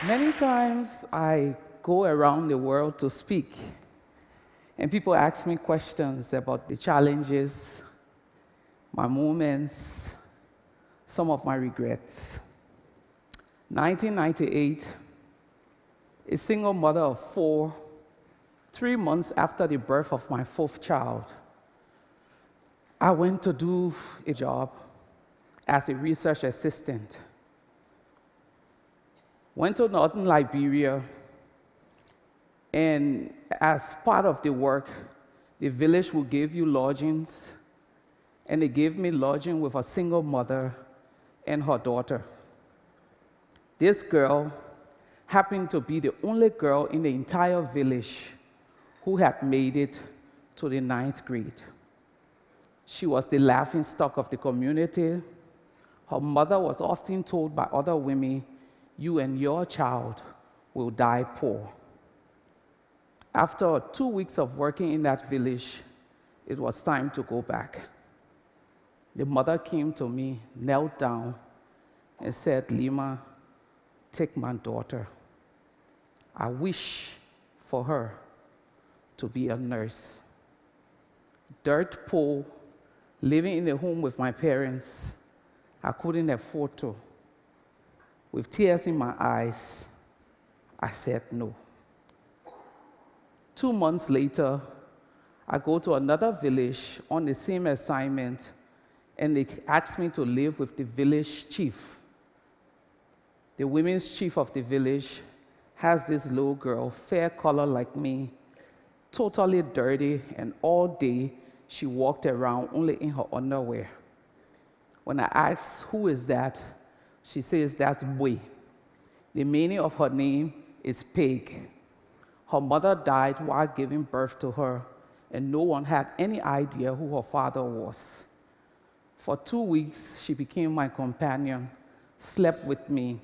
Many times I go around the world to speak, and people ask me questions about the challenges, my moments, some of my regrets. 1998, a single mother of 4, 3 months after the birth of my 4th child, I went to do a job as a research assistant. Went to northern Liberia, and as part of the work, the village will give you lodgings, and they gave me lodging with a single mother and her daughter. This girl happened to be the only girl in the entire village who had made it to the 9th grade. She was the laughingstock of the community. Her mother was often told by other women, "You and your child will die poor." After 2 weeks of working in that village, it was time to go back. The mother came to me, knelt down, and said, "Lima, take my daughter. I wish for her to be a nurse." Dirt poor, living in a home with my parents, I couldn't afford to. With tears in my eyes, I said no. 2 months later, I go to another village on the same assignment, and they asked me to live with the village chief. The women's chief of the village has this little girl, fair color like me, totally dirty, and all day she walked around only in her underwear. When I asked, "Who is that?" she says, "That's Bwe." The meaning of her name is pig. Her mother died while giving birth to her, and no one had any idea who her father was. For 2 weeks, she became my companion, slept with me.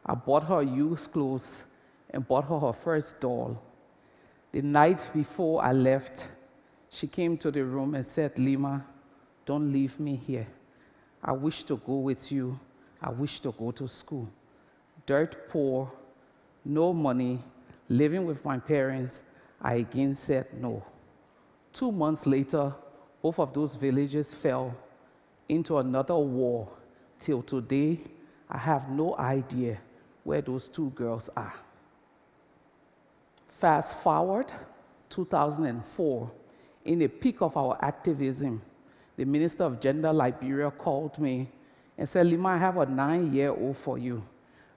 I bought her used clothes and bought her first doll. The night before I left, she came to the room and said, "Lima, don't leave me here. I wish to go with you. I wish to go to school." Dirt poor, no money, living with my parents, I again said no. 2 months later, both of those villages fell into another war. Till today, I have no idea where those 2 girls are. Fast forward, 2004, in the peak of our activism, the Minister of Gender Liberia called me and said, "Lima, I have a 9-year-old for you.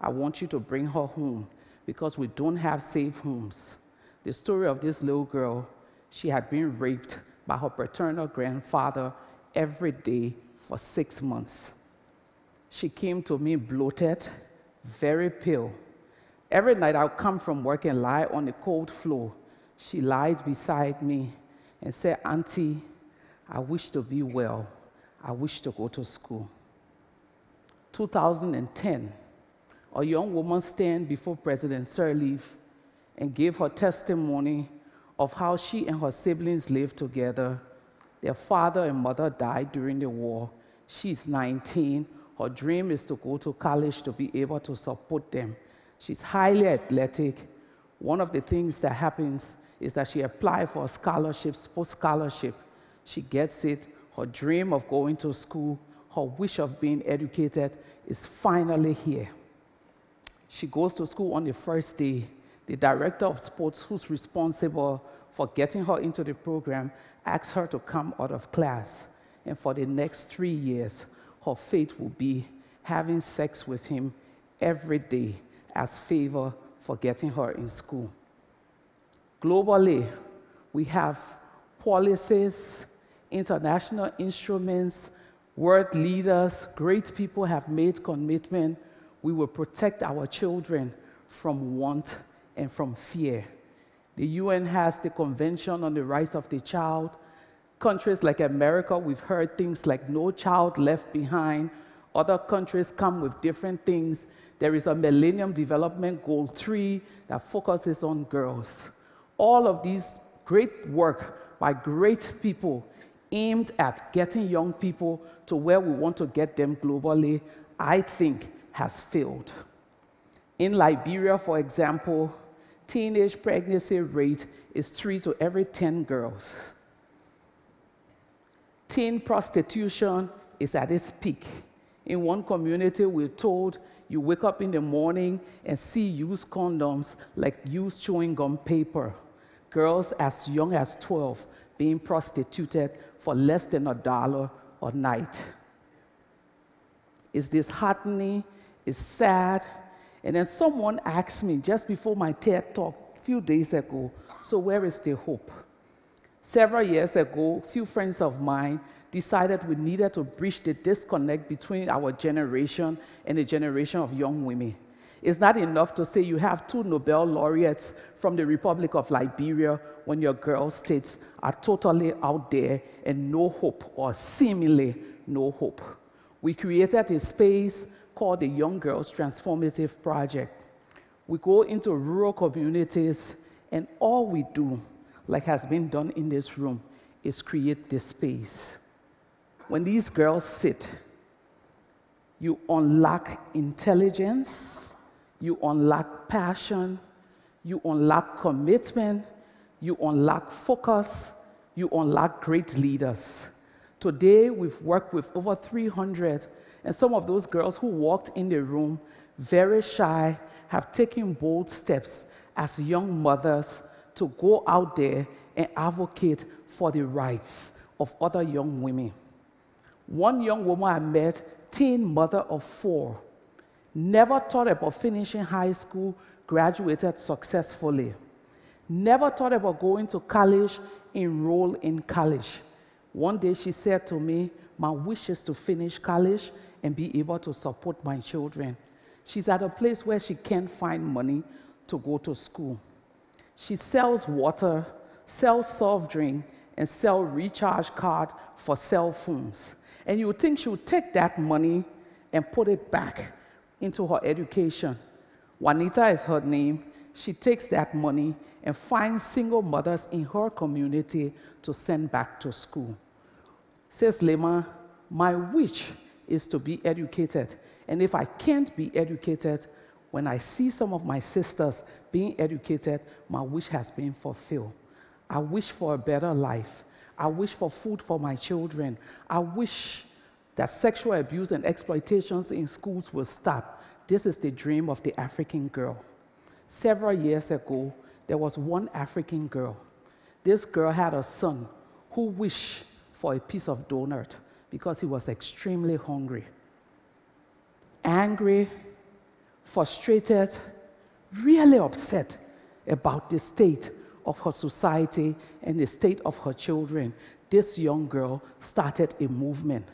I want you to bring her home because we don't have safe homes." The story of this little girl, she had been raped by her paternal grandfather every day for 6 months. She came to me bloated, very pale. Every night I would come from work and lie on the cold floor. She lied beside me and said, "Auntie, I wish to be well. I wish to go to school." 2010, a young woman stand before President Sirleaf and gave her testimony of how she and her siblings lived together. Their father and mother died during the war. She's 19. Her dream is to go to college to be able to support them. She's highly athletic. One of the things that happens is that she applied for a scholarship, sports scholarship. She gets it. Her dream of going to school, her wish of being educated is finally here. She goes to school on the first day. The director of sports, who's responsible for getting her into the program, asks her to come out of class. And for the next 3 years, her fate will be having sex with him every day as favor for getting her in school. Globally, we have policies, international instruments, world leaders, great people have made commitment. We will protect our children from want and from fear. The UN has the Convention on the Rights of the Child. Countries like America, we've heard things like No Child Left Behind. Other countries come with different things. There is a Millennium Development Goal 3 that focuses on girls. All of these great work by great people aimed at getting young people to where we want to get them globally, I think has failed. In Liberia, for example, teenage pregnancy rate is 3 to every 10 girls. Teen prostitution is at its peak. In one community, we're told you wake up in the morning and see used condoms like used chewing gum paper. Girls as young as 12 being prostituted for less than $1 a night. It's disheartening, it's sad. And then someone asked me just before my TED talk a few days ago, so where is the hope? Several years ago, a few friends of mine decided we needed to bridge the disconnect between our generation and the generation of young women. It's not enough to say you have 2 Nobel laureates from the Republic of Liberia when your girl states are totally out there and no hope, or seemingly no hope. We created a space called the Young Girls Transformative Project. We go into rural communities, and all we do, like has been done in this room, is create this space. When these girls sit, you unlock intelligence, you unlock passion, you unlock commitment, you unlock focus, you unlock great leaders. Today, we've worked with over 300, and some of those girls who walked in the room, very shy, have taken bold steps as young mothers to go out there and advocate for the rights of other young women. One young woman I met, teen mother of 4, never thought about finishing high school, graduated successfully. Never thought about going to college, enroll in college. One day she said to me, my wish is to finish college and be able to support my children. She's at a place where she can't find money to go to school. She sells water, sells soft drink, and sells recharge card for cell phones. And you would think she would take that money and put it back into her education. Juanita is her name. She takes that money and finds single mothers in her community to send back to school. Says Lema, my wish is to be educated. And if I can't be educated, when I see some of my sisters being educated, my wish has been fulfilled. I wish for a better life. I wish for food for my children. I wish that sexual abuse and exploitations in schools will stop. This is the dream of the African girl. Several years ago, there was one African girl. This girl had a son who wished for a piece of donut because he was extremely hungry. Angry, frustrated, really upset about the state of her society and the state of her children, this young girl started a movement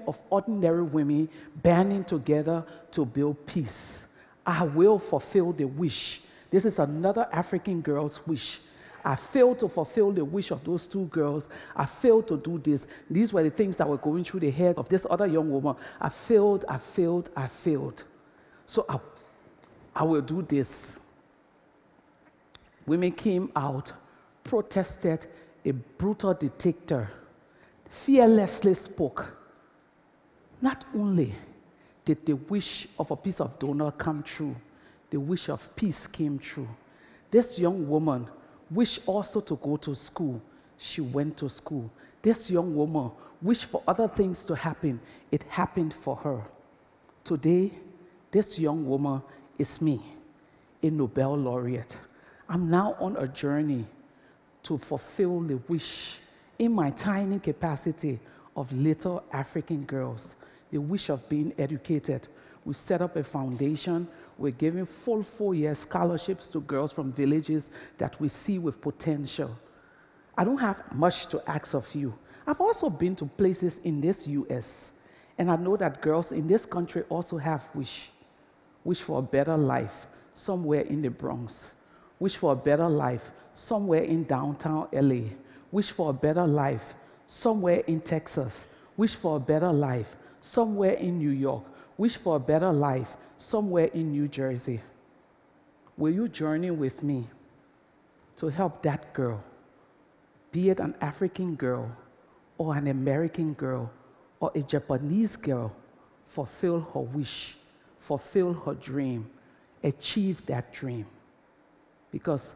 of ordinary women banding together to build peace. I will fulfill the wish. This is another African girl's wish. I failed to fulfill the wish of those 2 girls. I failed to do this. These were the things that were going through the head of this other young woman. I failed. So I will do this. Women came out, protested. A brutal dictator fearlessly spoke. Not only did the wish of a piece of donut come true, the wish of peace came true. This young woman wished also to go to school. She went to school. This young woman wished for other things to happen. It happened for her. Today, this young woman is me, a Nobel laureate. I'm now on a journey to fulfill the wish in my tiny capacity of little African girls, the wish of being educated. We set up a foundation. We're giving full 4-year scholarships to girls from villages that we see with potential. I don't have much to ask of you. I've also been to places in this US, and I know that girls in this country also have wish for a better life somewhere in the Bronx, wish for a better life somewhere in downtown LA, wish for a better life somewhere in Texas, wish for a better life somewhere in New York, wish for a better life somewhere in New Jersey. Will you journey with me to help that girl, be it an African girl or an American girl or a Japanese girl, fulfill her wish, fulfill her dream, achieve that dream? Because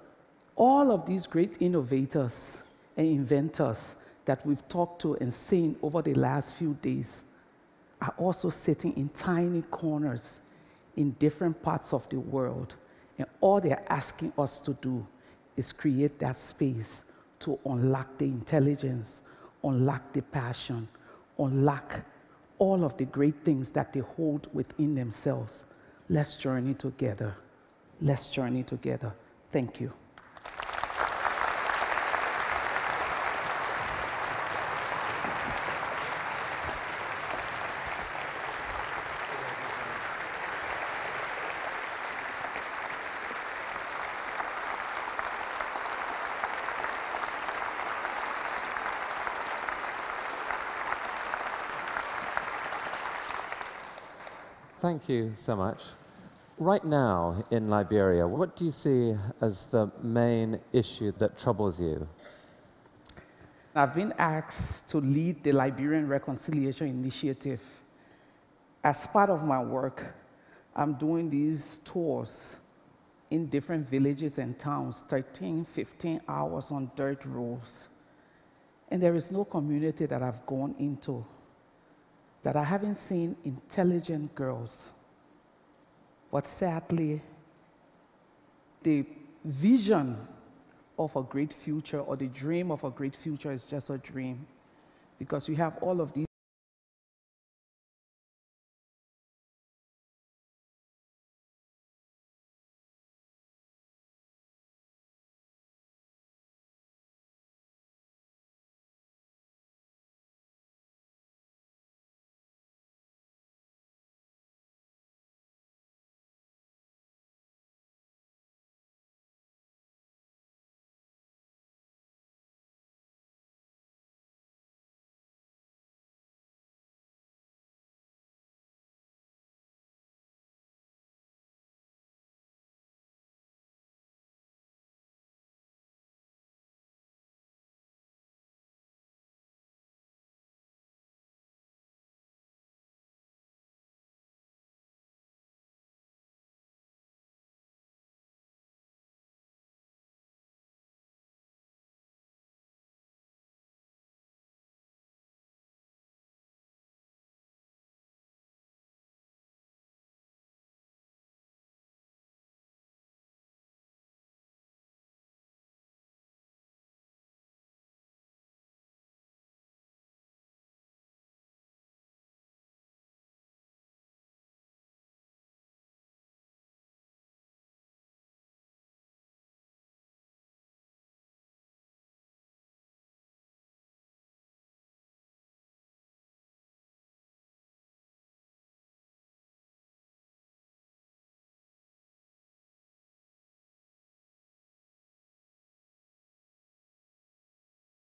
all of these great innovators and inventors that we've talked to and seen over the last few days are also sitting in tiny corners in different parts of the world. And all they're asking us to do is create that space to unlock the intelligence, unlock the passion, unlock all of the great things that they hold within themselves. Let's journey together. Let's journey together. Thank you. Thank you so much. Right now in Liberia, what do you see as the main issue that troubles you? I've been asked to lead the Liberian Reconciliation Initiative. As part of my work, I'm doing these tours in different villages and towns, 13, 15 hours on dirt roads. And there is no community that I've gone into that I haven't seen intelligent girls. But sadly, the vision of a great future or the dream of a great future is just a dream, because you have all of these